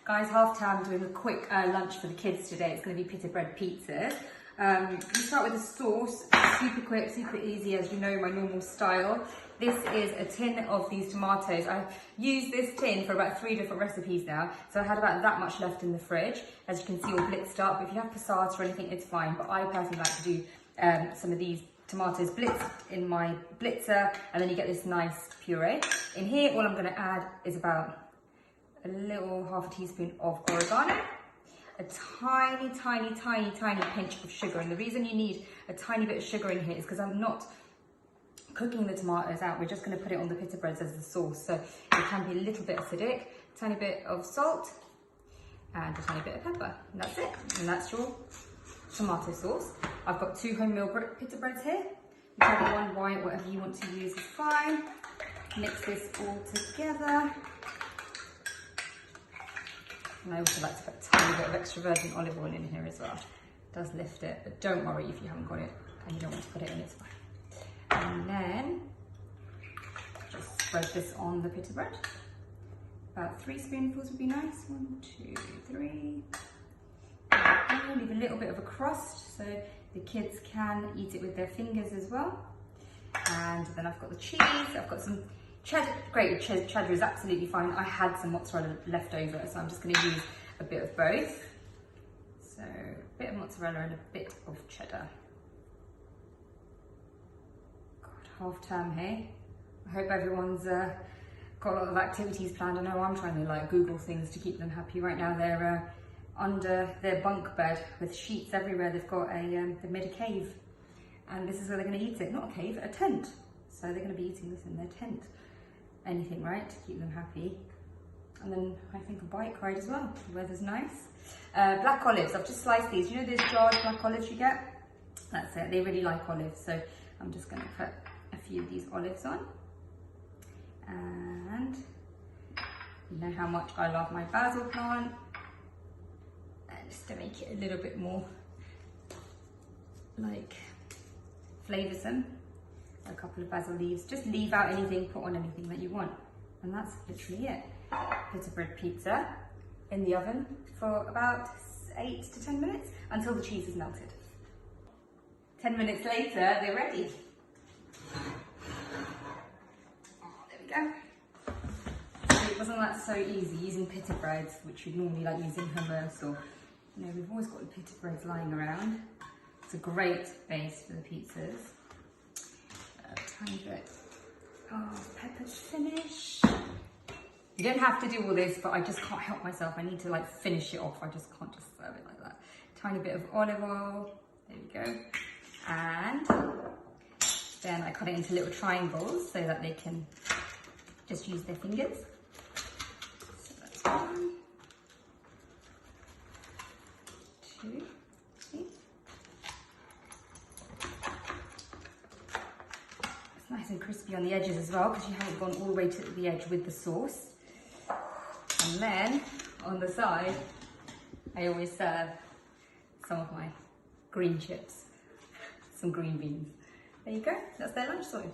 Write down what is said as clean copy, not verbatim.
Guys, half time, doing a quick lunch for the kids today. It's going to be pita bread pizzas. You start with the sauce, super quick, super easy, as you know, my normal style. This is a tin of these tomatoes. I've used this tin for about 3 different recipes now, so I had about that much left in the fridge. As you can see, all blitzed up. If you have passata or anything, it's fine, but I personally like to do some of these tomatoes blitzed in my blitzer, and then you get this nice puree. In here, all I'm going to add is about a little half a teaspoon of oregano, a tiny pinch of sugar. And the reason you need a tiny bit of sugar in here is because I'm not cooking the tomatoes out. We're just going to put it on the pita breads as the sauce, so it can be a little bit acidic. A tiny bit of salt and a tiny bit of pepper, and that's it. And that's your tomato sauce. I've got 2 wholemeal pita breads here. Whichever one, white, whatever you want to use is fine. Mix this all together. And I also like to put a tiny bit of extra virgin olive oil in here as well. It does lift it, but don't worry if you haven't got it and you don't want to put it in, it's fine. And then just spread this on the pita bread. About 3 spoonfuls would be nice. 1, 2, 3. And leave a little bit of a crust so the kids can eat it with their fingers as well. And then I've got the cheese. I've got some cheddar. Grated cheddar is absolutely fine. I had some mozzarella left over, so I'm just going to use a bit of both. So a bit of mozzarella and a bit of cheddar. God, half term, hey? I hope everyone's got a lot of activities planned. I know I'm trying to like Google things to keep them happy right now. They're under their bunk bed with sheets everywhere. They've got they've made a cave, and this is where they're going to eat it. Not a cave, a tent. So they're going to be eating this in their tent. Anything, right, to keep them happy. And then I think a bike ride as well. The weather's nice. Black olives, I've just sliced these. You know those jarred black olives you get? That's it, they really like olives. So I'm just going to put a few of these olives on. And you know how much I love my basil plant. And just to make it a little bit more like flavoursome. A couple of basil leaves. Just leave out anything, put on anything that you want. And that's literally it. Pita bread pizza in the oven for about 8 to 10 minutes until the cheese is melted. 10 minutes later, they're ready. Oh, there we go. So it wasn't that so easy using pita breads, which you'd normally like using hummus, or you know, we've always got the pita breads lying around. It's a great base for the pizzas. Tiny bit of pepper finish. You don't have to do all this, but I just can't help myself. I need to like finish it off. I just can't just serve it like that. Tiny bit of olive oil. There we go. And then I cut it into little triangles so that they can just use their fingers. So that's 1, 2, 3. Nice and crispy on the edges as well, because you haven't gone all the way to the edge with the sauce. And then on the side, I always serve some of my green chips, some green beans. There you go, that's their lunch sorted.